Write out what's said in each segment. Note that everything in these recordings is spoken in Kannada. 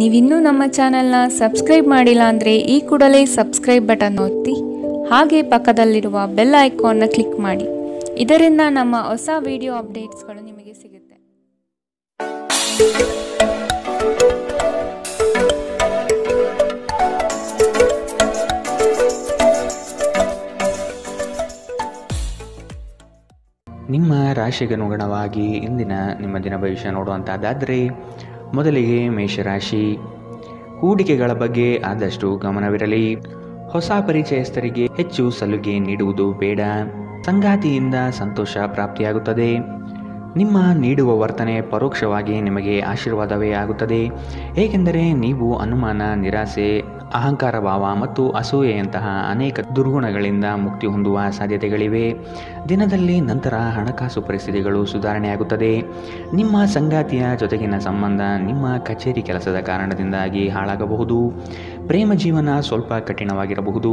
ನೀವಿನ್ನೂ ನಮ್ಮ ಚಾನೆಲ್ನ ಸಬ್ಸ್ಕ್ರೈಬ್ ಮಾಡಿಲ್ಲ ಅಂದರೆ ಈ ಕೂಡಲೇ ಸಬ್ಸ್ಕ್ರೈಬ್ ಬಟನ್ ಒತ್ತಿ ಹಾಗೆ ಪಕ್ಕದಲ್ಲಿರುವ ಬೆಲ್ ಐಕಾನ್ನ ಕ್ಲಿಕ್ ಮಾಡಿ. ಇದರಿಂದ ನಮ್ಮ ಹೊಸ ವಿಡಿಯೋ ಅಪ್ಡೇಟ್ಸ್ಗಳು ನಿಮಗೆ ಸಿಗುತ್ತೆ. ನಿಮ್ಮ ರಾಶಿಗನುಗುಣವಾಗಿ ಇಂದಿನ ನಿಮ್ಮ ದಿನ ಭವಿಷ್ಯ ನೋಡುವಂಥದ್ದಾದರೆ ಮೊದಲಿಗೆ ಮೇಷರಾಶಿ. ಹೂಡಿಕೆಗಳ ಬಗ್ಗೆ ಆದಷ್ಟು ಗಮನವಿರಲಿ. ಹೊಸ ಪರಿಚಯಸ್ಥರಿಗೆ ಹೆಚ್ಚು ಸಲುಗೆ ನೀಡುವುದು ಬೇಡ. ಸಂಗಾತಿಯಿಂದ ಸಂತೋಷ ಪ್ರಾಪ್ತಿಯಾಗುತ್ತದೆ. ನಿಮ್ಮ ನೀಡುವ ವರ್ತನೆ ಪರೋಕ್ಷವಾಗಿ ನಿಮಗೆ ಆಶೀರ್ವಾದವೇ ಆಗುತ್ತದೆ. ಏಕೆಂದರೆ ನೀವು ಅನುಮಾನ, ನಿರಾಸೆ, ಅಹಂಕಾರ ಭಾವ ಮತ್ತು ಅಸೂಯೆಯಂತಹ ಅನೇಕ ದುರ್ಗುಣಗಳಿಂದ ಮುಕ್ತಿ ಹೊಂದುವ ಸಾಧ್ಯತೆಗಳಿವೆ. ದಿನದಲ್ಲಿ ನಂತರ ಹಣಕಾಸು ಪರಿಸ್ಥಿತಿಗಳು ಸುಧಾರಣೆಯಾಗುತ್ತದೆ. ನಿಮ್ಮ ಸಂಗಾತಿಯ ಜೊತೆಗಿನ ಸಂಬಂಧ ನಿಮ್ಮ ಕಚೇರಿ ಕೆಲಸದ ಕಾರಣದಿಂದಾಗಿ ಹಾಳಾಗಬಹುದು. ಪ್ರೇಮ ಜೀವನ ಸ್ವಲ್ಪ ಕಠಿಣವಾಗಿರಬಹುದು.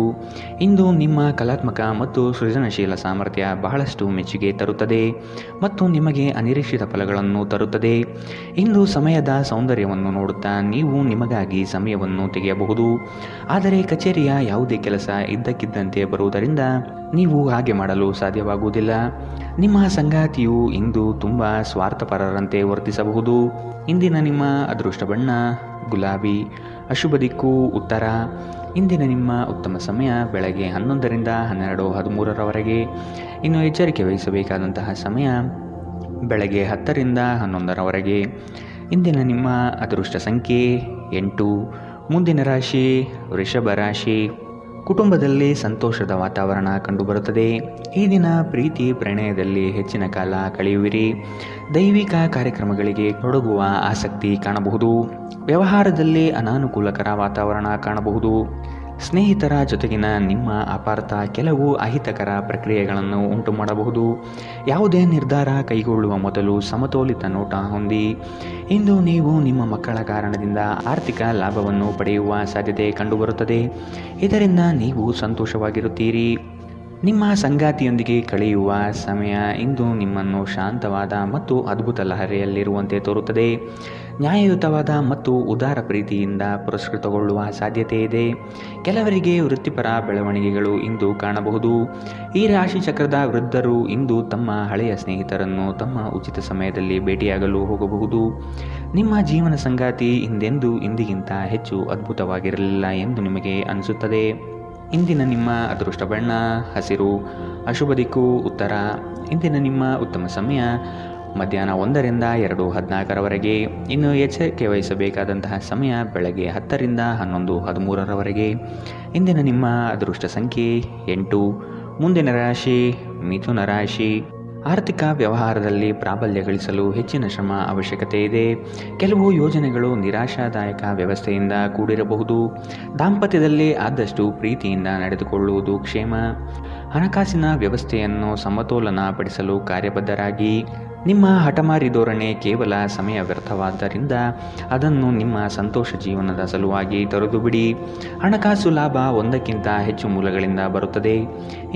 ಇಂದು ನಿಮ್ಮ ಕಲಾತ್ಮಕ ಮತ್ತು ಸೃಜನಶೀಲ ಸಾಮರ್ಥ್ಯ ಬಹಳಷ್ಟು ಮೆಚ್ಚುಗೆ ತರುತ್ತದೆ ಮತ್ತು ನಿಮಗೆ ಅನಿರೀಕ್ಷಿತ ಫಲಗಳನ್ನು ತರುತ್ತದೆ. ಇಂದು ಸಮಯದ ಸೌಂದರ್ಯವನ್ನು ನೋಡುತ್ತಾ ನೀವು ನಿಮಗಾಗಿ ಸಮಯವನ್ನು ತೆಗೆಯಬಹುದು. ಆದರೆ ಕಚೇರಿಯ ಯಾವುದೇ ಕೆಲಸ ಇದ್ದಕ್ಕಿದ್ದಂತೆ ಬರುವುದರಿಂದ ನೀವು ಹಾಗೆ ಮಾಡಲು ಸಾಧ್ಯವಾಗುವುದಿಲ್ಲ. ನಿಮ್ಮ ಸಂಗಾತಿಯು ಇಂದು ತುಂಬ ಸ್ವಾರ್ಥಪರರಂತೆ ವರ್ತಿಸಬಹುದು. ಇಂದಿನ ನಿಮ್ಮ ಅದೃಷ್ಟ ಬಣ್ಣ ಗುಲಾಬಿ. ಅಶುಭ ದಿಕ್ಕು ಉತ್ತರ. ಇಂದಿನ ನಿಮ್ಮ ಉತ್ತಮ ಸಮಯ ಬೆಳಗ್ಗೆ 11ರಿಂದ 12:13ರವರೆಗೆ. ಇನ್ನು ಎಚ್ಚರಿಕೆ ವಹಿಸಬೇಕಾದಂತಹ ಸಮಯ ಬೆಳಗ್ಗೆ 10ರಿಂದ 11ರವರೆಗೆ. ಇಂದಿನ ನಿಮ್ಮ ಅದೃಷ್ಟ ಸಂಖ್ಯೆ 8. ಮುಂದಿನ ರಾಶಿ ವೃಷಭ ರಾಶಿ. ಕುಟುಂಬದಲ್ಲಿ ಸಂತೋಷದ ವಾತಾವರಣ ಕಂಡುಬರುತ್ತದೆ. ಈ ದಿನ ಪ್ರೀತಿ ಪ್ರಣಯದಲ್ಲಿ ಹೆಚ್ಚಿನ ಕಾಲ ಕಳೆಯುವಿರಿ. ದೈವಿಕ ಕಾರ್ಯಕ್ರಮಗಳಿಗೆ ತೊಡಗುವ ಆಸಕ್ತಿ ಕಾಣಬಹುದು. ವ್ಯವಹಾರದಲ್ಲಿ ಅನಾನುಕೂಲಕರ ವಾತಾವರಣ ಕಾಣಬಹುದು. ಸ್ನೇಹಿತರ ಜೊತೆಗಿನ ನಿಮ್ಮ ಅಪಾರ್ಥ ಕೆಲವು ಅಹಿತಕರ ಪ್ರಕ್ರಿಯೆಗಳನ್ನು ಉಂಟು ಮಾಡಬಹುದು. ಯಾವುದೇ ನಿರ್ಧಾರ ಕೈಗೊಳ್ಳುವ ಮೊದಲು ಸಮತೋಲಿತ ನೋಟ ಹೊಂದಿ. ಇಂದು ನೀವು ನಿಮ್ಮ ಮಕ್ಕಳ ಕಾರಣದಿಂದ ಆರ್ಥಿಕ ಲಾಭವನ್ನು ಪಡೆಯುವ ಸಾಧ್ಯತೆ ಕಂಡುಬರುತ್ತದೆ. ಇದರಿಂದ ನೀವು ಸಂತೋಷವಾಗಿರುತ್ತೀರಿ. ನಿಮ್ಮ ಸಂಗಾತಿಯೊಂದಿಗೆ ಕಳೆಯುವ ಸಮಯ ಇಂದು ನಿಮ್ಮನ್ನು ಶಾಂತವಾದ ಮತ್ತು ಅದ್ಭುತ ಲಹರಿಯಲ್ಲಿರುವಂತೆ ತೋರುತ್ತದೆ. ನ್ಯಾಯಯುತವಾದ ಮತ್ತು ಉದಾರ ಪ್ರೀತಿಯಿಂದ ಪುರಸ್ಕೃತಗೊಳ್ಳುವ ಸಾಧ್ಯತೆ ಇದೆ. ಕೆಲವರಿಗೆ ವೃತ್ತಿಪರ ಬೆಳವಣಿಗೆಗಳು ಇಂದು ಕಾಣಬಹುದು. ಈ ರಾಶಿ ಚಕ್ರದ ವೃದ್ಧರು ಇಂದು ತಮ್ಮ ಹಳೆಯ ಸ್ನೇಹಿತರನ್ನು ತಮ್ಮ ಉಚಿತ ಸಮಯದಲ್ಲಿ ಭೇಟಿಯಾಗಲು ಹೋಗಬಹುದು. ನಿಮ್ಮ ಜೀವನ ಸಂಗಾತಿ ಇಂದಿಗಿಂತ ಹೆಚ್ಚು ಅದ್ಭುತವಾಗಿರಲಿಲ್ಲ ಎಂದು ನಿಮಗೆ ಅನಿಸುತ್ತದೆ. ಇಂದಿನ ನಿಮ್ಮ ಅದೃಷ್ಟ ಬಣ್ಣ ಹಸಿರು. ಅಶುಭ ದಿಕ್ಕು ಉತ್ತರ. ಇಂದಿನ ನಿಮ್ಮ ಉತ್ತಮ ಸಮಯ ಮಧ್ಯಾಹ್ನ 1ರಿಂದ 2:14ರವರೆಗೆ. ಇನ್ನು ಎಚ್ಚರಿಕೆ ವಹಿಸಬೇಕಾದಂತಹ ಸಮಯ ಬೆಳಗ್ಗೆ 10ರಿಂದ 11:13ರವರೆಗೆ. ಇಂದಿನ ನಿಮ್ಮ ಅದೃಷ್ಟ ಸಂಖ್ಯೆ 8. ಮುಂದಿನ ರಾಶಿ ಮಿಥುನ ರಾಶಿ. ಆರ್ಥಿಕ ವ್ಯವಹಾರದಲ್ಲಿ ಪ್ರಾಬಲ್ಯ ಗಳಿಸಲು ಹೆಚ್ಚಿನ ಶ್ರಮ ಅವಶ್ಯಕತೆ ಇದೆ. ಕೆಲವು ಯೋಜನೆಗಳು ನಿರಾಶಾದಾಯಕ ವ್ಯವಸ್ಥೆಯಿಂದ ಕೂಡಿರಬಹುದು. ದಾಂಪತ್ಯದಲ್ಲಿ ಆದಷ್ಟು ಪ್ರೀತಿಯಿಂದ ನಡೆದುಕೊಳ್ಳುವುದು ಕ್ಷೇಮ. ಹಣಕಾಸಿನ ವ್ಯವಸ್ಥೆಯನ್ನು ಸಮತೋಲನ ಪಡಿಸಲು ಕಾರ್ಯಬದ್ಧರಾಗಿ. ನಿಮ್ಮ ಹಠಮಾರಿ ಧೋರಣೆ ಕೇವಲ ಸಮಯ ವ್ಯರ್ಥವಾದ್ದರಿಂದ ಅದನ್ನು ನಿಮ್ಮ ಸಂತೋಷ ಜೀವನದ ಸಲುವಾಗಿ ತೊರೆದು ಬಿಡಿ. ಹಣಕಾಸು ಲಾಭ ಒಂದಕ್ಕಿಂತ ಹೆಚ್ಚು ಮೂಲಗಳಿಂದ ಬರುತ್ತದೆ.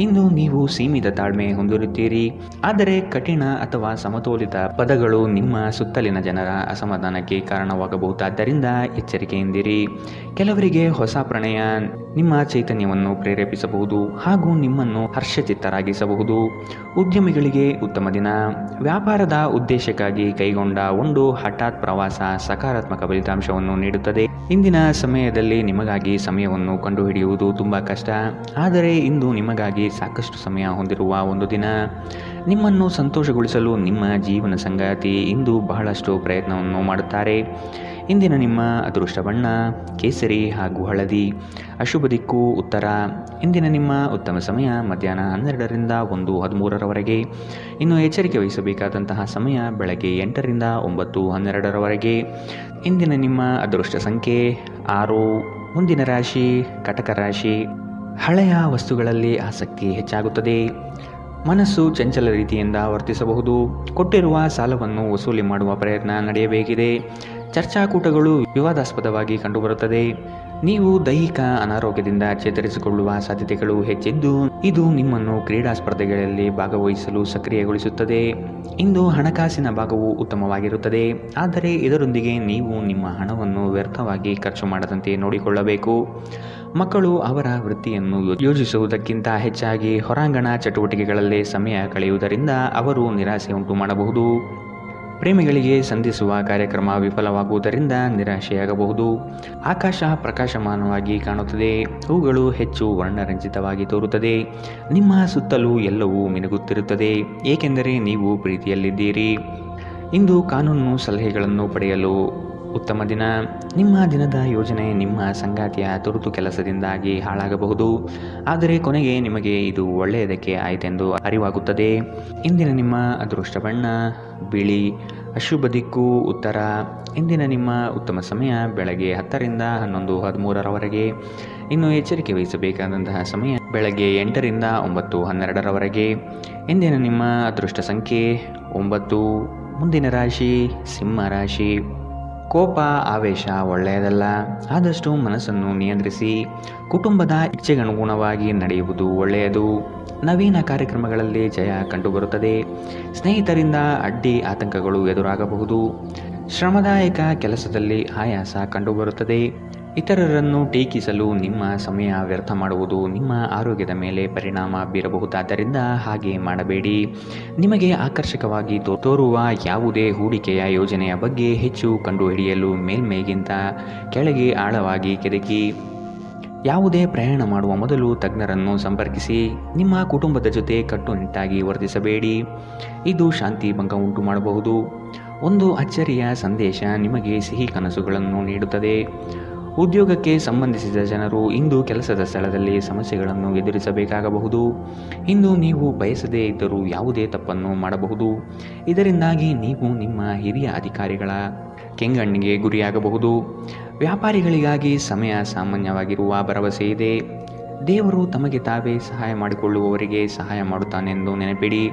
ಇಂದು ನೀವು ಸೀಮಿತ ತಾಳ್ಮೆ ಹೊಂದಿರುತ್ತೀರಿ. ಆದರೆ ಕಠಿಣ ಅಥವಾ ಸಮತೋಲಿತ ಪದಗಳು ನಿಮ್ಮ ಸುತ್ತಲಿನ ಜನರ ಅಸಮಾಧಾನಕ್ಕೆ ಕಾರಣವಾಗಬಹುದಾದ್ದರಿಂದ ಎಚ್ಚರಿಕೆಯಿಂದಿರಿ. ಕೆಲವರಿಗೆ ಹೊಸ ಪ್ರಣಯ ನಿಮ್ಮ ಚೈತನ್ಯವನ್ನು ಪ್ರೇರೇಪಿಸಬಹುದು ಹಾಗೂ ನಿಮ್ಮನ್ನು ಹರ್ಷಚಿತ್ತರಾಗಿಸಬಹುದು. ಉದ್ಯಮಿಗಳಿಗೆ ಉತ್ತಮ ದಿನ. ವ್ಯಾಪಾರದ ಉದ್ದೇಶಕ್ಕಾಗಿ ಕೈಗೊಂಡ ಒಂದು ಹಠಾತ್ ಪ್ರವಾಸ ಸಕಾರಾತ್ಮಕ ಫಲಿತಾಂಶವನ್ನು ನೀಡುತ್ತದೆ. ಇಂದಿನ ಸಮಯದಲ್ಲಿ ನಿಮಗಾಗಿ ಸಮಯವನ್ನು ಕಂಡುಹಿಡಿಯುವುದು ತುಂಬ ಕಷ್ಟ. ಆದರೆ ಇಂದು ನಿಮಗಾಗಿ ಸಾಕಷ್ಟು ಸಮಯ ಹೊಂದಿರುವ ಒಂದು ದಿನ. ನಿಮ್ಮನ್ನು ಸಂತೋಷಗೊಳಿಸಲು ನಿಮ್ಮ ಜೀವನ ಸಂಗಾತಿ ಇಂದು ಬಹಳಷ್ಟು ಪ್ರಯತ್ನವನ್ನು ಮಾಡುತ್ತಾರೆ. ಇಂದಿನ ನಿಮ್ಮ ಅದೃಷ್ಟ ಬಣ್ಣ ಕೇಸರಿ ಹಾಗೂ ಹಳದಿ. ಅಶುಭ ದಿಕ್ಕು ಉತ್ತರ. ಇಂದಿನ ನಿಮ್ಮ ಉತ್ತಮ ಸಮಯ ಮಧ್ಯಾಹ್ನ 12ರಿಂದ 1:13ರವರೆಗೆ. ಇನ್ನು ಎಚ್ಚರಿಕೆ ವಹಿಸಬೇಕಾದಂತಹ ಸಮಯ ಬೆಳಗ್ಗೆ 8ರಿಂದ 9:12ರವರೆಗೆ. ಇಂದಿನ ನಿಮ್ಮ ಅದೃಷ್ಟ ಸಂಖ್ಯೆ 6. ಮುಂದಿನ ರಾಶಿ ಕಟಕ ರಾಶಿ. ಹಳೆಯ ವಸ್ತುಗಳಲ್ಲಿ ಆಸಕ್ತಿ ಹೆಚ್ಚಾಗುತ್ತದೆ. ಮನಸ್ಸು ಚಂಚಲ ರೀತಿಯಿಂದ ವರ್ತಿಸಬಹುದು. ಕೊಟ್ಟಿರುವ ಸಾಲವನ್ನು ವಸೂಲಿ ಮಾಡುವ ಪ್ರಯತ್ನ ನಡೆಯಬೇಕಿದೆ. ಚರ್ಚಾಕೂಟಗಳು ವಿವಾದಾಸ್ಪದವಾಗಿ ಕಂಡುಬರುತ್ತದೆ. ನೀವು ದೈಹಿಕ ಅನಾರೋಗ್ಯದಿಂದ ಚೇತರಿಸಿಕೊಳ್ಳುವ ಸಾಧ್ಯತೆಗಳು ಹೆಚ್ಚಿದ್ದು ಇದು ನಿಮ್ಮನ್ನು ಕ್ರೀಡಾ ಸ್ಪರ್ಧೆಗಳಲ್ಲಿ ಭಾಗವಹಿಸಲು ಸಕ್ರಿಯಗೊಳಿಸುತ್ತದೆ. ಇಂದು ಹಣಕಾಸಿನ ಭಾಗವು ಉತ್ತಮವಾಗಿರುತ್ತದೆ, ಆದರೆ ಇದರೊಂದಿಗೆ ನೀವು ನಿಮ್ಮ ಹಣವನ್ನು ವ್ಯರ್ಥವಾಗಿ ಖರ್ಚು ಮಾಡದಂತೆ ನೋಡಿಕೊಳ್ಳಬೇಕು. ಮಕ್ಕಳು ಅವರ ವೃತ್ತಿಯನ್ನು ಯೋಜಿಸುವುದಕ್ಕಿಂತ ಹೆಚ್ಚಾಗಿ ಹೊರಾಂಗಣ ಚಟುವಟಿಕೆಗಳಲ್ಲಿ ಸಮಯ ಕಳೆಯುವುದರಿಂದ ಅವರು ನಿರಾಸೆ ಉಂಟು ಮಾಡಬಹುದು. ಪ್ರೇಮಿಗಳಿಗೆ ಸಂಧಿಸುವ ಕಾರ್ಯಕ್ರಮ ವಿಫಲವಾಗುವುದರಿಂದ ನಿರಾಶೆಯಾಗಬಹುದು. ಆಕಾಶ ಪ್ರಕಾಶಮಾನವಾಗಿ ಕಾಣುತ್ತದೆ, ಹೂಗಳು ಹೆಚ್ಚು ವರ್ಣರಂಜಿತವಾಗಿ ತೋರುತ್ತದೆ. ನಿಮ್ಮ ಸುತ್ತಲೂ ಎಲ್ಲವೂ ಮಿನುಗುತ್ತಿರುತ್ತದೆ, ಏಕೆಂದರೆ ನೀವು ಪ್ರೀತಿಯಲ್ಲಿದ್ದೀರಿ. ಇಂದು ಕಾನೂನು ಸಲಹೆಗಳನ್ನು ಪಡೆಯಲು ಉತ್ತಮ ದಿನ. ನಿಮ್ಮ ದಿನದ ಯೋಜನೆ ನಿಮ್ಮ ಸಂಗಾತಿಯ ತುರ್ತು ಕೆಲಸದಿಂದಾಗಿ ಹಾಳಾಗಬಹುದು, ಆದರೆ ಕೊನೆಗೆ ನಿಮಗೆ ಇದು ಒಳ್ಳೆಯದಕ್ಕೆ ಆಯಿತೆಂದು ಅರಿವಾಗುತ್ತದೆ. ಇಂದಿನ ನಿಮ್ಮ ಅದೃಷ್ಟ ಬಣ್ಣ ಬಿಳಿ, ಅಶುಭ ದಿಕ್ಕು ಉತ್ತರ. ಇಂದಿನ ನಿಮ್ಮ ಉತ್ತಮ ಸಮಯ ಬೆಳಗ್ಗೆ 10 ರಿಂದ 11:13 ಇನ್ನು ಎಚ್ಚರಿಕೆ ವಹಿಸಬೇಕಾದಂತಹ ಸಮಯ ಬೆಳಗ್ಗೆ 8 ರಿಂದ 9:12 ಇಂದಿನ ನಿಮ್ಮ ಅದೃಷ್ಟ ಸಂಖ್ಯೆ 9. ಮುಂದಿನ ರಾಶಿ ಸಿಂಹ ರಾಶಿ. ಕೋಪ ಆವೇಶ ಒಳ್ಳೆಯದಲ್ಲ, ಆದಷ್ಟು ಮನಸ್ಸನ್ನು ನಿಯಂತ್ರಿಸಿ. ಕುಟುಂಬದ ಇಚ್ಛೆಗನುಗುಣವಾಗಿ ನಡೆಯುವುದು ಒಳ್ಳೆಯದು. ನವೀನ ಕಾರ್ಯಕ್ರಮಗಳಲ್ಲಿ ಜಯ ಕಂಡುಬರುತ್ತದೆ. ಸ್ನೇಹಿತರಿಂದ ಅಡ್ಡಿ ಆತಂಕಗಳು ಎದುರಾಗಬಹುದು. ಶ್ರಮದಾಯಕ ಕೆಲಸದಲ್ಲಿ ಆಯಾಸ ಕಂಡುಬರುತ್ತದೆ. ಇತರರನ್ನು ಟೀಕಿಸಲು ನಿಮ್ಮ ಸಮಯ ವ್ಯರ್ಥ ಮಾಡುವುದು ನಿಮ್ಮ ಆರೋಗ್ಯದ ಮೇಲೆ ಪರಿಣಾಮ ಬೀರಬಹುದಾದ್ದರಿಂದ ಹಾಗೆ ಮಾಡಬೇಡಿ. ನಿಮಗೆ ಆಕರ್ಷಕವಾಗಿ ತೋರುವ ಯಾವುದೇ ಹೂಡಿಕೆಯ ಯೋಜನೆಯ ಬಗ್ಗೆ ಹೆಚ್ಚು ಕಂಡುಹಿಡಿಯಲು ಮೇಲ್ಮೈಗಿಂತ ಕೆಳಗೆ ಆಳವಾಗಿ ಕೆದಕಿ. ಯಾವುದೇ ಪ್ರಯಾಣ ಮಾಡುವ ಮೊದಲು ತಜ್ಞರನ್ನು ಸಂಪರ್ಕಿಸಿ. ನಿಮ್ಮ ಕುಟುಂಬದ ಜೊತೆ ಕಟ್ಟುನಿಟ್ಟಾಗಿ ವರ್ತಿಸಬೇಡಿ, ಇದು ಶಾಂತಿ ಭಂಗ ಉಂಟು ಮಾಡಬಹುದು. ಒಂದು ಅಚ್ಚರಿಯ ಸಂದೇಶ ನಿಮಗೆ ಸಿಹಿ ಕನಸುಗಳನ್ನು ನೀಡುತ್ತದೆ. ಉದ್ಯೋಗಕ್ಕೆ ಸಂಬಂಧಿಸಿದ ಜನರು ಇಂದು ಕೆಲಸದ ಸ್ಥಳದಲ್ಲಿ ಸಮಸ್ಯೆಗಳನ್ನು ಎದುರಿಸಬೇಕಾಗಬಹುದು. ಇಂದು ನೀವು ಬಯಸದೇ ಇದ್ದರೂ ಯಾವುದೇ ತಪ್ಪನ್ನು ಮಾಡಬಹುದು. ಇದರಿಂದಾಗಿ ನೀವು ನಿಮ್ಮ ಹಿರಿಯ ಅಧಿಕಾರಿಗಳ ಕೆಂಗಣ್ಣಿಗೆ ಗುರಿಯಾಗಬಹುದು. ವ್ಯಾಪಾರಿಗಳಿಗಾಗಿ ಸಮಯ ಸಾಮಾನ್ಯವಾಗಿರುವ ಭರವಸೆ ಇದೆ. ದೇವರು ತಮಗೆ ತಾವೇ ಸಹಾಯ ಮಾಡಿಕೊಳ್ಳುವವರಿಗೆ ಸಹಾಯ ಮಾಡುತ್ತಾನೆಂದು ನೆನಪಿಡಿ.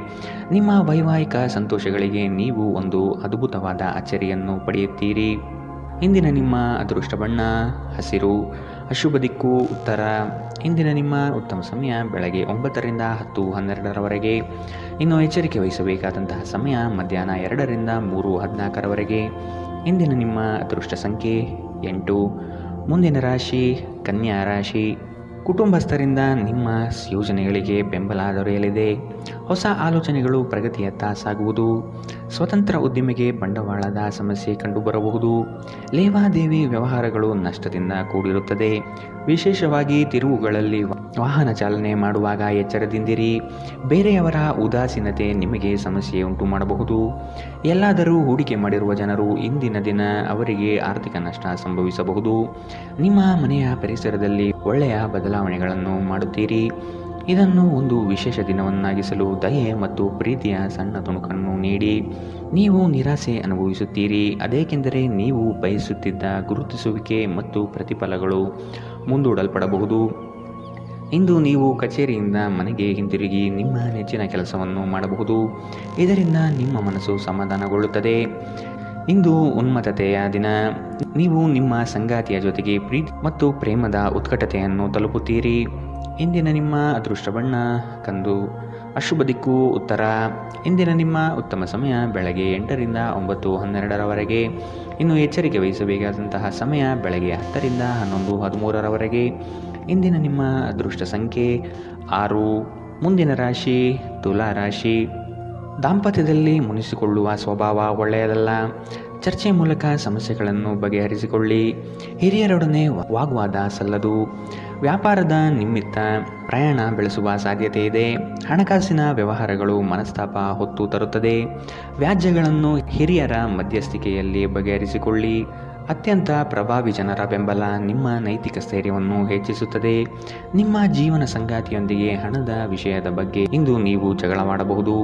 ನಿಮ್ಮ ವೈವಾಹಿಕ ಸಂತೋಷಗಳಿಗೆ ನೀವು ಒಂದು ಅದ್ಭುತವಾದ ಅಚ್ಚರಿಯನ್ನು ಪಡೆಯುತ್ತೀರಿ. ಇಂದಿನ ನಿಮ್ಮ ಅದೃಷ್ಟ ಬಣ್ಣ ಹಸಿರು, ಅಶುಭ ದಿಕ್ಕು ಉತ್ತರ. ಇಂದಿನ ನಿಮ್ಮ ಉತ್ತಮ ಸಮಯ ಬೆಳಗ್ಗೆ 9 ರಿಂದ 10:12 ಇನ್ನು ಎಚ್ಚರಿಕೆ ವಹಿಸಬೇಕಾದಂತಹ ಸಮಯ ಮಧ್ಯಾಹ್ನ 2 ರಿಂದ 3:14 ಇಂದಿನ ನಿಮ್ಮ ಅದೃಷ್ಟ ಸಂಖ್ಯೆ 8. ಮುಂದಿನ ರಾಶಿ ಕನ್ಯಾ ರಾಶಿ. ಕುಟುಂಬಸ್ಥರಿಂದ ನಿಮ್ಮ ಯೋಜನೆಗಳಿಗೆ ಬೆಂಬಲ ದೊರೆಯಲಿದೆ. ಹೊಸ ಆಲೋಚನೆಗಳು ಪ್ರಗತಿಯತ್ತ ಸಾಗುವುದು. ಸ್ವತಂತ್ರ ಉದ್ದಿಮೆಗೆ ಬಂಡವಾಳದ ಸಮಸ್ಯೆ ಕಂಡುಬರಬಹುದು. ಲೇವಾದೇವಿ ವ್ಯವಹಾರಗಳು ನಷ್ಟದಿಂದ ಕೂಡಿರುತ್ತದೆ. ವಿಶೇಷವಾಗಿ ತಿರುವುಗಳಲ್ಲಿ ವಾಹನ ಚಾಲನೆ ಮಾಡುವಾಗ ಎಚ್ಚರದಿಂದಿರಿ. ಬೇರೆಯವರ ಉದಾಸೀನತೆ ನಿಮಗೆ ಸಮಸ್ಯೆ ಉಂಟು ಮಾಡಬಹುದು. ಎಲ್ಲಾದರೂ ಹೂಡಿಕೆ ಮಾಡಿರುವ ಜನರು ಇಂದಿನ ದಿನ ಅವರಿಗೆ ಆರ್ಥಿಕ ನಷ್ಟ ಸಂಭವಿಸಬಹುದು. ನಿಮ್ಮ ಮನೆಯ ಪರಿಸರದಲ್ಲಿ ಒಳ್ಳೆಯ ಬದಲಾವಣೆಗಳನ್ನು ಮಾಡುತ್ತೀರಿ. ಇದನ್ನು ಒಂದು ವಿಶೇಷ ದಿನವನ್ನಾಗಿಸಲು ದಯೆ ಮತ್ತು ಪ್ರೀತಿಯ ಸಣ್ಣ ತುಣುಕನ್ನು ನೀಡಿ. ನೀವು ನಿರಾಸೆ ಅನುಭವಿಸುತ್ತೀರಿ, ಅದೇಕೆಂದರೆ ನೀವು ಬಯಸುತ್ತಿದ್ದ ಗುರುತಿಸುವಿಕೆ ಮತ್ತು ಪ್ರತಿಫಲಗಳು ಮುಂದೂಡಲ್ಪಡಬಹುದು. ಇಂದು ನೀವು ಕಚೇರಿಯಿಂದ ಮನೆಗೆ ಹಿಂತಿರುಗಿ ನಿಮ್ಮ ನೆಚ್ಚಿನ ಕೆಲಸವನ್ನು ಮಾಡಬಹುದು. ಇದರಿಂದ ನಿಮ್ಮ ಮನಸ್ಸು ಸಮಾಧಾನಗೊಳ್ಳುತ್ತದೆ. ಇಂದು ಉನ್ಮತ್ತತೆಯ ದಿನ. ನೀವು ನಿಮ್ಮ ಸಂಗಾತಿಯ ಜೊತೆಗೆ ಪ್ರೀತಿ ಮತ್ತು ಪ್ರೇಮದ ಉತ್ಕಟತೆಯನ್ನು ತಲುಪುತ್ತೀರಿ. ಇಂದಿನ ನಿಮ್ಮ ಅದೃಷ್ಟ ಬಣ್ಣ ಕಂದು, ಅಶುಭ ದಿಕ್ಕು ಉತ್ತರ. ಇಂದಿನ ನಿಮ್ಮ ಉತ್ತಮ ಸಮಯ ಬೆಳಗ್ಗೆ 8 ರಿಂದ 9:12 ಇನ್ನು ಎಚ್ಚರಿಕೆ ವಹಿಸಬೇಕಾದಂತಹ ಸಮಯ ಬೆಳಗ್ಗೆ 10 ರಿಂದ 11:13 ಇಂದಿನ ನಿಮ್ಮ ಅದೃಷ್ಟ ಸಂಖ್ಯೆ 6. ಮುಂದಿನ ರಾಶಿ ತುಲಾ ರಾಶಿ. ದಾಂಪತ್ಯದಲ್ಲಿ ಮುನಿಸಿಕೊಳ್ಳುವ ಸ್ವಭಾವ ಒಳ್ಳೆಯದಲ್ಲ. ಚರ್ಚೆ ಮೂಲಕ ಸಮಸ್ಯೆಗಳನ್ನು ಬಗೆಹರಿಸಿಕೊಳ್ಳಿ. ಹಿರಿಯರೊಡನೆ ವಾಗ್ವಾದ ಸಲ್ಲದು. ವ್ಯಾಪಾರದ ನಿಮಿತ್ತ ಪ್ರಯಾಣ ಬೆಳೆಸುವ ಸಾಧ್ಯತೆ ಇದೆ. ಹಣಕಾಸಿನ ವ್ಯವಹಾರಗಳು ಮನಸ್ತಾಪ ಹೊತ್ತು ತರುತ್ತದೆ. ವ್ಯಾಜ್ಯಗಳನ್ನು ಹಿರಿಯರ ಮಧ್ಯಸ್ಥಿಕೆಯಲ್ಲಿ ಬಗೆಹರಿಸಿಕೊಳ್ಳಿ. ಅತ್ಯಂತ ಪ್ರಭಾವಿ ಜನರ ಬೆಂಬಲ ನಿಮ್ಮ ನೈತಿಕ ಸ್ಥೈರ್ಯವನ್ನು ಹೆಚ್ಚಿಸುತ್ತದೆ. ನಿಮ್ಮ ಜೀವನ ಸಂಗಾತಿಯೊಂದಿಗೆ ಹಣದ ವಿಷಯದ ಬಗ್ಗೆ ಇಂದು ನೀವು ಜಗಳವಾಡಬಹುದು.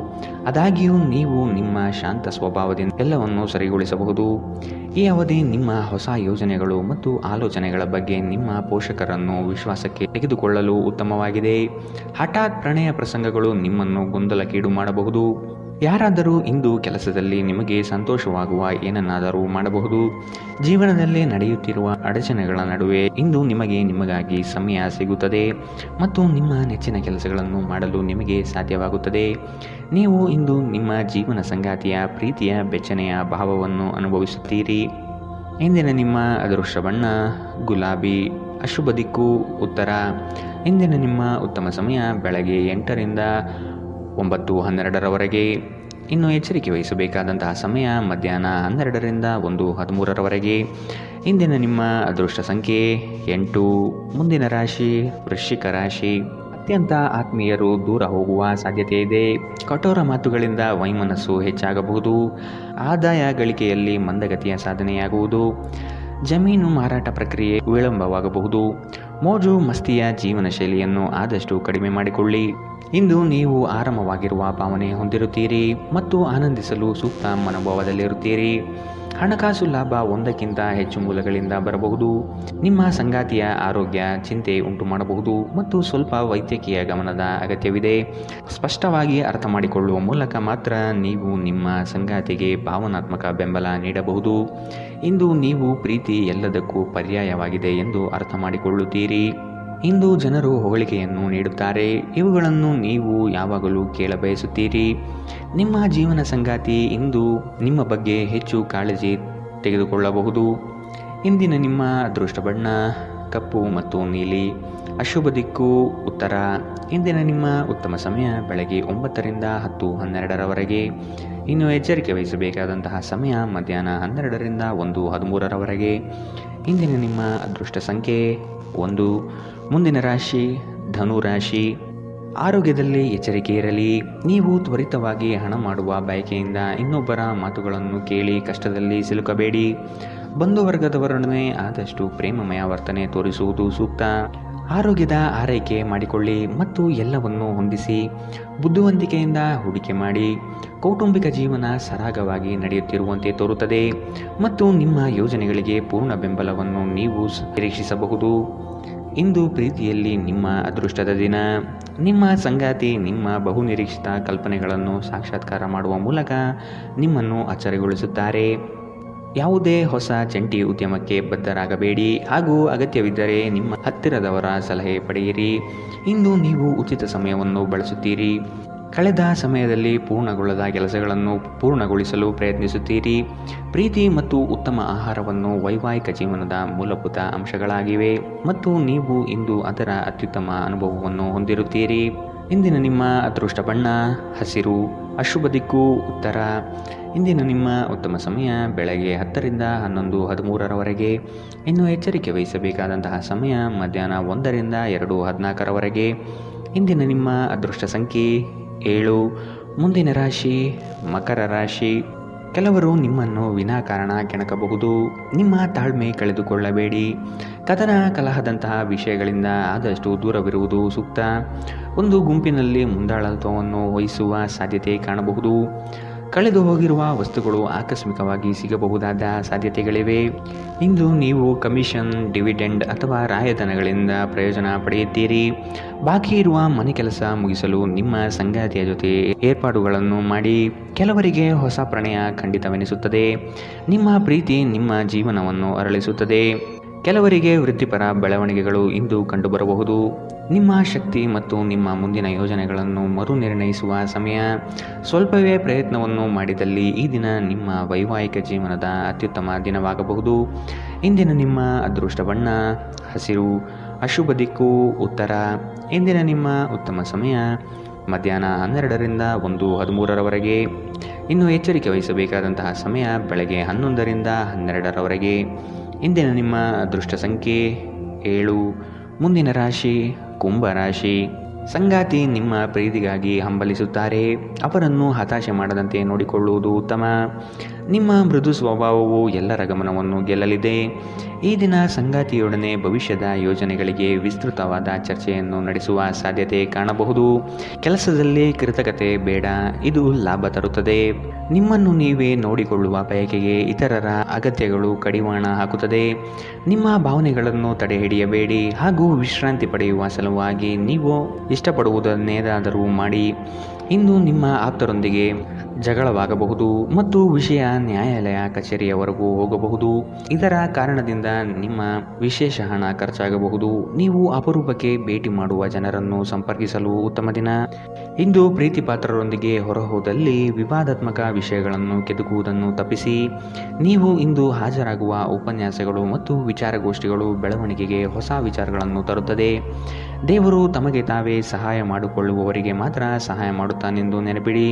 ಆದಾಗ್ಯೂ ನೀವು ನಿಮ್ಮ ಶಾಂತ ಸ್ವಭಾವದಿಂದ ಎಲ್ಲವನ್ನು ಸರಿಗೊಳಿಸಬಹುದು. ಈ ಅವಧಿ ನಿಮ್ಮ ಹೊಸ ಯೋಜನೆಗಳು ಮತ್ತು ಆಲೋಚನೆಗಳ ಬಗ್ಗೆ ನಿಮ್ಮ ಪೋಷಕರನ್ನು ವಿಶ್ವಾಸಕ್ಕೆ ತೆಗೆದುಕೊಳ್ಳಲು ಉತ್ತಮವಾಗಿದೆ. ಹಠಾತ್ ಪ್ರಣಯ ಪ್ರಸಂಗಗಳು ನಿಮ್ಮನ್ನು ಗೊಂದಲಕ್ಕೀಡು ಮಾಡಬಹುದು. ಯಾರಾದರೂ ಇಂದು ಕೆಲಸದಲ್ಲಿ ನಿಮಗೆ ಸಂತೋಷವಾಗುವ ಏನನ್ನಾದರೂ ಮಾಡಬಹುದು. ಜೀವನದಲ್ಲಿ ನಡೆಯುತ್ತಿರುವ ಅಡಚಣೆಗಳ ನಡುವೆ ಇಂದು ನಿಮಗಾಗಿ ಸಮಯ ಸಿಗುತ್ತದೆ ಮತ್ತು ನಿಮ್ಮ ನೆಚ್ಚಿನ ಕೆಲಸಗಳನ್ನು ಮಾಡಲು ನಿಮಗೆ ಸಾಧ್ಯವಾಗುತ್ತದೆ. ನೀವು ಇಂದು ನಿಮ್ಮ ಜೀವನ ಸಂಗಾತಿಯ ಪ್ರೀತಿಯ ಬೆಚ್ಚನೆಯ ಭಾವವನ್ನು ಅನುಭವಿಸುತ್ತೀರಿ. ಇಂದಿನ ನಿಮ್ಮ ಅದೃಷ್ಟ ಬಣ್ಣ ಗುಲಾಬಿ, ಅಶುಭ ದಿಕ್ಕು ಉತ್ತರ. ಇಂದಿನ ನಿಮ್ಮ ಉತ್ತಮ ಸಮಯ ಬೆಳಗ್ಗೆ 8ರಿಂದ 9:12ರವರೆಗೆ. ಇನ್ನು ಎಚ್ಚರಿಕೆ ವಹಿಸಬೇಕಾದಂತಹ ಸಮಯ ಮಧ್ಯಾಹ್ನ 12ರಿಂದ 1:13ರವರೆಗೆ. ಇಂದಿನ ನಿಮ್ಮ ಅದೃಷ್ಟ ಸಂಖ್ಯೆ 8. ಮುಂದಿನ ರಾಶಿ ವೃಶ್ಚಿಕ ರಾಶಿ. ಅತ್ಯಂತ ಆತ್ಮೀಯರು ದೂರ ಹೋಗುವ ಸಾಧ್ಯತೆ ಇದೆ. ಕಠೋರ ಮಾತುಗಳಿಂದ ವೈಮನಸ್ಸು ಹೆಚ್ಚಾಗಬಹುದು. ಆದಾಯ ಗಳಿಕೆಯಲ್ಲಿ ಮಂದಗತಿಯ ಸಾಧನೆಯಾಗುವುದು. ಜಮೀನು ಮಾರಾಟ ಪ್ರಕ್ರಿಯೆ ವಿಳಂಬವಾಗಬಹುದು. ಮೋಜು ಮಸ್ತಿಯ ಜೀವನ ಶೈಲಿಯನ್ನು ಆದಷ್ಟು ಕಡಿಮೆ ಮಾಡಿಕೊಳ್ಳಿ. ಇಂದು ನೀವು ಆರಾಮವಾಗಿರುವ ಭಾವನೆ ಹೊಂದಿರುತ್ತೀರಿ ಮತ್ತು ಆನಂದಿಸಲು ಸೂಕ್ತ ಮನೋಭಾವದಲ್ಲಿರುತ್ತೀರಿ. ಹಣಕಾಸು ಲಾಭ ಒಂದಕ್ಕಿಂತ ಹೆಚ್ಚು ಮೂಲಗಳಿಂದ ಬರಬಹುದು. ನಿಮ್ಮ ಸಂಗಾತಿಯ ಆರೋಗ್ಯ ಚಿಂತೆ ಉಂಟು ಮಾಡಬಹುದು ಮತ್ತು ಸ್ವಲ್ಪ ವೈದ್ಯಕೀಯ ಗಮನದ ಅಗತ್ಯವಿದೆ. ಸ್ಪಷ್ಟವಾಗಿ ಅರ್ಥ ಮಾಡಿಕೊಳ್ಳುವ ಮೂಲಕ ಮಾತ್ರ ನೀವು ನಿಮ್ಮ ಸಂಗಾತಿಗೆ ಭಾವನಾತ್ಮಕ ಬೆಂಬಲ ನೀಡಬಹುದು. ಇಂದು ನೀವು ಪ್ರೀತಿ ಎಲ್ಲದಕ್ಕೂ ಪರ್ಯಾಯವಾಗಿದೆ ಎಂದು ಅರ್ಥ ಮಾಡಿಕೊಳ್ಳುತ್ತೀರಿ. ಇಂದು ಜನರು ಹೊಗಳಿಕೆಯನ್ನು ನೀಡುತ್ತಾರೆ. ಇವುಗಳನ್ನು ನೀವು ಯಾವಾಗಲೂ ಕೇಳಬಯಸುತ್ತೀರಿ. ನಿಮ್ಮ ಜೀವನ ಸಂಗಾತಿ ಇಂದು ನಿಮ್ಮ ಬಗ್ಗೆ ಹೆಚ್ಚು ಕಾಳಜಿ ತೆಗೆದುಕೊಳ್ಳಬಹುದು. ಇಂದಿನ ನಿಮ್ಮ ಅದೃಷ್ಟ ಬಣ್ಣ ಕಪ್ಪು ಮತ್ತು ನೀಲಿ, ಅಶುಭ ದಿಕ್ಕು ಉತ್ತರ. ಇಂದಿನ ನಿಮ್ಮ ಉತ್ತಮ ಸಮಯ ಬೆಳಗ್ಗೆ 9ರಿಂದ 10:12ರವರೆಗೆ. ಇನ್ನು ಎಚ್ಚರಿಕೆ ವಹಿಸಬೇಕಾದಂತಹ ಸಮಯ ಮಧ್ಯಾಹ್ನ 12ರಿಂದ 1:13ರವರೆಗೆ. ಇಂದಿನ ನಿಮ್ಮ ಅದೃಷ್ಟ ಸಂಖ್ಯೆ 1. ಮುಂದಿನ ರಾಶಿ ಧನು ರಾಶಿ. ಆರೋಗ್ಯದಲ್ಲಿ ಎಚ್ಚರಿಕೆ ಇರಲಿ. ನೀವು ತ್ವರಿತವಾಗಿ ಹಣ ಮಾಡುವ ಬಯಕೆಯಿಂದ ಇನ್ನೊಬ್ಬರ ಮಾತುಗಳನ್ನು ಕೇಳಿ ಕಷ್ಟದಲ್ಲಿ ಸಿಲುಕಬೇಡಿ. ಬಂಧುವರ್ಗದವರೊಡನೆ ಆದಷ್ಟು ಪ್ರೇಮಮಯ ವರ್ತನೆ ತೋರಿಸುವುದು ಸೂಕ್ತ. ಆರೋಗ್ಯದ ಆರೈಕೆ ಮಾಡಿಕೊಳ್ಳಿ ಮತ್ತು ಎಲ್ಲವನ್ನೂ ಹೊಂದಿಸಿ. ಬುದ್ಧಿವಂತಿಕೆಯಿಂದ ಹೂಡಿಕೆ ಮಾಡಿ. ಕೌಟುಂಬಿಕ ಜೀವನ ಸರಾಗವಾಗಿ ನಡೆಯುತ್ತಿರುವಂತೆ ತೋರುತ್ತದೆ ಮತ್ತು ನಿಮ್ಮ ಯೋಜನೆಗಳಿಗೆ ಪೂರ್ಣ ಬೆಂಬಲವನ್ನು ನೀವು ನಿರೀಕ್ಷಿಸಬಹುದು. ಇಂದು ಪ್ರೀತಿಯಲ್ಲಿ ನಿಮ್ಮ ಅದೃಷ್ಟದ ದಿನ. ನಿಮ್ಮ ಸಂಗಾತಿ ನಿಮ್ಮ ಬಹುನಿರೀಕ್ಷಿತ ಕಲ್ಪನೆಗಳನ್ನು ಸಾಕ್ಷಾತ್ಕಾರ ಮಾಡುವ ಮೂಲಕ ನಿಮ್ಮನ್ನು ಅಚ್ಚರಿಗೊಳಿಸುತ್ತಾರೆ. ಯಾವುದೇ ಹೊಸ ಜಂಟಿ ಉದ್ಯಮಕ್ಕೆ ಬದ್ಧರಾಗಬೇಡಿ ಹಾಗೂ ಅಗತ್ಯವಿದ್ದರೆ ನಿಮ್ಮ ಹತ್ತಿರದವರ ಸಲಹೆ ಪಡೆಯಿರಿ. ಇಂದು ನೀವು ಉಚಿತ ಸಮಯವನ್ನು ಬಳಸುತ್ತೀರಿ. ಕಳೆದ ಸಮಯದಲ್ಲಿ ಪೂರ್ಣಗೊಳ್ಳದ ಕೆಲಸಗಳನ್ನು ಪೂರ್ಣಗೊಳಿಸಲು ಪ್ರಯತ್ನಿಸುತ್ತೀರಿ. ಪ್ರೀತಿ ಮತ್ತು ಉತ್ತಮ ಆಹಾರವನ್ನು ವೈವಾಹಿಕ ಜೀವನದ ಮೂಲಭೂತ ಅಂಶಗಳಾಗಿವೆ ಮತ್ತು ನೀವು ಇಂದು ಅದರ ಅತ್ಯುತ್ತಮ ಅನುಭವವನ್ನು ಹೊಂದಿರುತ್ತೀರಿ. ಇಂದಿನ ನಿಮ್ಮ ಅದೃಷ್ಟ ಬಣ್ಣ ಹಸಿರು, ಅಶುಭ ದಿಕ್ಕು ಉತ್ತರ. ಇಂದಿನ ನಿಮ್ಮ ಉತ್ತಮ ಸಮಯ ಬೆಳಗ್ಗೆ 10ರಿಂದ 11:13ರವರೆಗೆ. ಇನ್ನು ಎಚ್ಚರಿಕೆ ವಹಿಸಬೇಕಾದಂತಹ ಸಮಯ ಮಧ್ಯಾಹ್ನ 1ರಿಂದ 2:14ರವರೆಗೆ. ಇಂದಿನ ನಿಮ್ಮ ಅದೃಷ್ಟ ಸಂಖ್ಯೆ 7. ಮುಂದಿನ ರಾಶಿ ಮಕರ ರಾಶಿ. ಕೆಲವರು ನಿಮ್ಮನ್ನು ವಿನಾಕಾರಣ ಕೆಣಕಬಹುದು. ನಿಮ್ಮ ತಾಳ್ಮೆ ಕಳೆದುಕೊಳ್ಳಬೇಡಿ. ಕದನ ಕಲಹದಂತಹ ವಿಷಯಗಳಿಂದ ಆದಷ್ಟು ದೂರವಿರುವುದು ಸೂಕ್ತ. ಒಂದು ಗುಂಪಿನಲ್ಲಿ ಮುಂದಾಳತ್ವವನ್ನು ವಹಿಸುವ ಸಾಧ್ಯತೆ ಕಾಣಬಹುದು. ಕಳೆದು ಹೋಗಿರುವ ವಸ್ತುಗಳು ಆಕಸ್ಮಿಕವಾಗಿ ಸಿಗಬಹುದಾದ ಸಾಧ್ಯತೆಗಳಿವೆ. ಇಂದು ನೀವು ಕಮಿಷನ್, ಡಿವಿಡೆಂಡ್ ಅಥವಾ ರಾಯಧನಗಳಿಂದ ಪ್ರಯೋಜನ ಪಡೆಯುತ್ತೀರಿ. ಬಾಕಿ ಇರುವ ಮನೆ ಕೆಲಸ ಮುಗಿಸಲು ನಿಮ್ಮ ಸಂಗಾತಿಯ ಜೊತೆ ಏರ್ಪಾಡುಗಳನ್ನು ಮಾಡಿ. ಕೆಲವರಿಗೆ ಹೊಸ ಪ್ರಣಯ ಖಂಡಿತವೆನಿಸುತ್ತದೆ. ನಿಮ್ಮ ಪ್ರೀತಿ ನಿಮ್ಮ ಜೀವನವನ್ನು ಅರಳಿಸುತ್ತದೆ. ಕೆಲವರಿಗೆ ವೃತ್ತಿಪರ ಬೆಳವಣಿಗೆಗಳು ಇಂದು ಕಂಡುಬರಬಹುದು. ನಿಮ್ಮ ಶಕ್ತಿ ಮತ್ತು ನಿಮ್ಮ ಮುಂದಿನ ಯೋಜನೆಗಳನ್ನು ಮರು ನಿರ್ಣಯಿಸುವ ಸಮಯ. ಸ್ವಲ್ಪವೇ ಪ್ರಯತ್ನವನ್ನು ಮಾಡಿದಲ್ಲಿ ಈ ದಿನ ನಿಮ್ಮ ವೈವಾಹಿಕ ಜೀವನದ ಅತ್ಯುತ್ತಮ ದಿನವಾಗಬಹುದು. ಇಂದಿನ ನಿಮ್ಮ ಅದೃಷ್ಟ ಬಣ್ಣ ಹಸಿರು, ಅಶುಭ ದಿಕ್ಕು ಉತ್ತರ. ಇಂದಿನ ನಿಮ್ಮ ಉತ್ತಮ ಸಮಯ ಮಧ್ಯಾಹ್ನ 12ರಿಂದ 1:13ರವರೆಗೆ. ಇನ್ನು ಎಚ್ಚರಿಕೆ ವಹಿಸಬೇಕಾದಂತಹ ಸಮಯ ಬೆಳಗ್ಗೆ 11ರಿಂದ 12ರವರೆಗೆ. ಇಂದಿನ ನಿಮ್ಮ ಅದೃಷ್ಟ ಸಂಖ್ಯೆ 7. ಮುಂದಿನ ರಾಶಿ ಕುಂಭ ರಾಶಿ. ಸಂಗಾತಿ ನಿಮ್ಮ ಪ್ರೀತಿಗಾಗಿ ಹಂಬಲಿಸುತ್ತಾರೆ. ಅವರನ್ನು ಹತಾಶೆ ಮಾಡದಂತೆ ನೋಡಿಕೊಳ್ಳುವುದು ಉತ್ತಮ. ನಿಮ್ಮ ಮೃದು ಸ್ವಭಾವವು ಎಲ್ಲರ ಗಮನವನ್ನು ಗೆಲ್ಲಲಿದೆ. ಈ ದಿನ ಸಂಗಾತಿಯೊಡನೆ ಭವಿಷ್ಯದ ಯೋಜನೆಗಳಿಗೆ ವಿಸ್ತೃತವಾದ ಚರ್ಚೆಯನ್ನು ನಡೆಸುವ ಸಾಧ್ಯತೆ ಕಾಣಬಹುದು. ಕೆಲಸದಲ್ಲಿ ಕೃತಕತೆ ಬೇಡ, ಇದು ಲಾಭ ತರುತ್ತದೆ. ನಿಮ್ಮನ್ನು ನೀವೇ ನೋಡಿಕೊಳ್ಳುವ ಬಯಕೆಗೆ ಇತರರ ಅಗತ್ಯಗಳು ಕಡಿವಾಣ ಹಾಕುತ್ತದೆ. ನಿಮ್ಮ ಭಾವನೆಗಳನ್ನು ತಡೆಹಿಡಿಯಬೇಡಿ ಹಾಗೂ ವಿಶ್ರಾಂತಿ ಪಡೆಯುವ ಸಲುವಾಗಿ ನೀವು ಇಷ್ಟಪಡುವುದನ್ನೇನಾದರೂ ಮಾಡಿ. ಇಂದು ನಿಮ್ಮ ಆಪ್ತರೊಂದಿಗೆ ಜಗಳವಾಗಬಹುದು ಮತ್ತು ವಿಷಯ ನ್ಯಾಯಾಲಯ ಕಚೇರಿಯವರೆಗೂ ಹೋಗಬಹುದು. ಇದರ ಕಾರಣದಿಂದ ನಿಮ್ಮ ವಿಶೇಷ ಹಣ ಖರ್ಚಾಗಬಹುದು. ನೀವು ಅಪರೂಪಕ್ಕೆ ಭೇಟಿ ಮಾಡುವ ಜನರನ್ನು ಸಂಪರ್ಕಿಸಲು ಉತ್ತಮ ದಿನ. ಇಂದು ಪ್ರೀತಿ ಪಾತ್ರರೊಂದಿಗೆ ಹೊರಹೋದಲ್ಲಿ ವಿವಾದಾತ್ಮಕ ವಿಷಯಗಳನ್ನು ಕೆದಕುವುದನ್ನು ತಪ್ಪಿಸಿ. ನೀವು ಇಂದು ಹಾಜರಾಗುವ ಉಪನ್ಯಾಸಗಳು ಮತ್ತು ವಿಚಾರಗೋಷ್ಠಿಗಳು ಬೆಳವಣಿಗೆಗೆ ಹೊಸ ವಿಚಾರಗಳನ್ನು ತರುತ್ತದೆ. ದೇವರು ತಮಗೆ ತಾವೇ ಸಹಾಯ ಮಾಡಿಕೊಳ್ಳುವವರಿಗೆ ಮಾತ್ರ ಸಹಾಯ ಮಾಡುತ್ತಾನೆಂದು ನೆನಪಿಡಿ.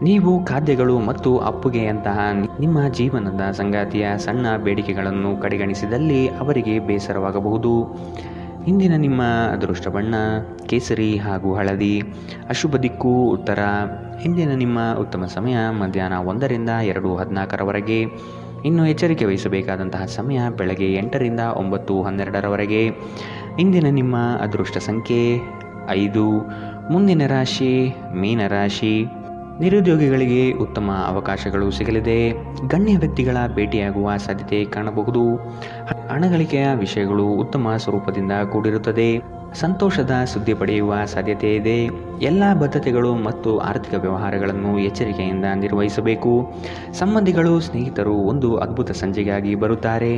ನೀವು ಖಾದ್ಯಗಳು ಮತ್ತು ಅಪ್ಪುಗೆಯಂತಹ ನಿಮ್ಮ ಜೀವನದ ಸಂಗಾತಿಯ ಸಣ್ಣ ಬೇಡಿಕೆಗಳನ್ನು ಕಡೆಗಣಿಸಿದಲ್ಲಿ ಅವರಿಗೆ ಬೇಸರವಾಗಬಹುದು. ಇಂದಿನ ನಿಮ್ಮ ಅದೃಷ್ಟ ಬಣ್ಣ ಕೇಸರಿ ಹಾಗೂ ಹಳದಿ. ಅಶುಭ ದಿಕ್ಕು ಉತ್ತರ. ಇಂದಿನ ನಿಮ್ಮ ಉತ್ತಮ ಸಮಯ ಮಧ್ಯಾಹ್ನ 1 ರಿಂದ 2:14 ಇನ್ನು ಎಚ್ಚರಿಕೆ ವಹಿಸಬೇಕಾದಂತಹ ಸಮಯ ಬೆಳಗ್ಗೆ 8 ರಿಂದ 9:12 ಇಂದಿನ ನಿಮ್ಮ ಅದೃಷ್ಟ ಸಂಖ್ಯೆ 5. ಮುಂದಿನ ರಾಶಿ ಮೀನರಾಶಿ. ನಿರುದ್ಯೋಗಿಗಳಿಗೆ ಉತ್ತಮ ಅವಕಾಶಗಳು ಸಿಗಲಿದೆ. ಗಣ್ಯ ವ್ಯಕ್ತಿಗಳ ಭೇಟಿಯಾಗುವ ಸಾಧ್ಯತೆ ಕಾಣಬಹುದು. ಹಣಗಳಿಕೆಯ ವಿಷಯಗಳು ಉತ್ತಮ ಸ್ವರೂಪದಿಂದ ಕೂಡಿರುತ್ತದೆ. ಸಂತೋಷದ ಸುದ್ದಿ ಪಡೆಯುವ ಸಾಧ್ಯತೆ ಇದೆ. ಎಲ್ಲ ಬದ್ಧತೆಗಳು ಮತ್ತು ಆರ್ಥಿಕ ವ್ಯವಹಾರಗಳನ್ನು ಎಚ್ಚರಿಕೆಯಿಂದ ನಿರ್ವಹಿಸಬೇಕು. ಸಂಬಂಧಿಗಳು ಸ್ನೇಹಿತರು ಒಂದು ಅದ್ಭುತ ಸಂಜೆಗಾಗಿ ಬರುತ್ತಾರೆ.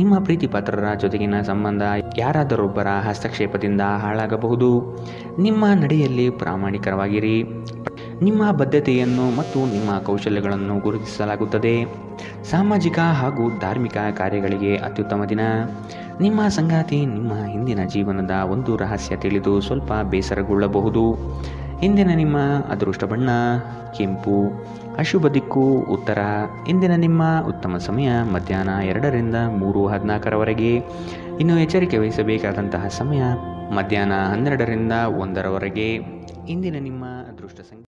ನಿಮ್ಮ ಪ್ರೀತಿ ಪಾತ್ರರ ಜೊತೆಗಿನ ಸಂಬಂಧ ಯಾರಾದರೊಬ್ಬರ ಹಸ್ತಕ್ಷೇಪದಿಂದ ಹಾಳಾಗಬಹುದು. ನಿಮ್ಮ ನಡೆಯಲ್ಲಿ ಪ್ರಾಮಾಣಿಕರಾಗಿರಿ. ನಿಮ್ಮ ಬದ್ಧತೆಯನ್ನು ಮತ್ತು ನಿಮ್ಮ ಕೌಶಲ್ಯಗಳನ್ನು ಗುರುತಿಸಲಾಗುತ್ತದೆ. ಸಾಮಾಜಿಕ ಹಾಗೂ ಧಾರ್ಮಿಕ ಕಾರ್ಯಗಳಿಗೆ ಅತ್ಯುತ್ತಮ ದಿನ. ನಿಮ್ಮ ಸಂಗಾತಿ ನಿಮ್ಮ ಹಿಂದಿನ ಜೀವನದ ಒಂದು ರಹಸ್ಯ ತಿಳಿದು ಸ್ವಲ್ಪ ಬೇಸರಗೊಳ್ಳಬಹುದು. ಇಂದಿನ ನಿಮ್ಮ ಅದೃಷ್ಟ ಬಣ್ಣ ಕೆಂಪು. ಅಶುಭ ದಿಕ್ಕು ಉತ್ತರ. ಇಂದಿನ ನಿಮ್ಮ ಉತ್ತಮ ಸಮಯ ಮಧ್ಯಾಹ್ನ 2 ರಿಂದ 3:14 ಇನ್ನು ಎಚ್ಚರಿಕೆ ವಹಿಸಬೇಕಾದಂತಹ ಸಮಯ ಮಧ್ಯಾಹ್ನ 12 ರಿಂದ 1 ಇಂದಿನ ನಿಮ್ಮ ಅದೃಷ್ಟ ಸಂಖ್ಯೆ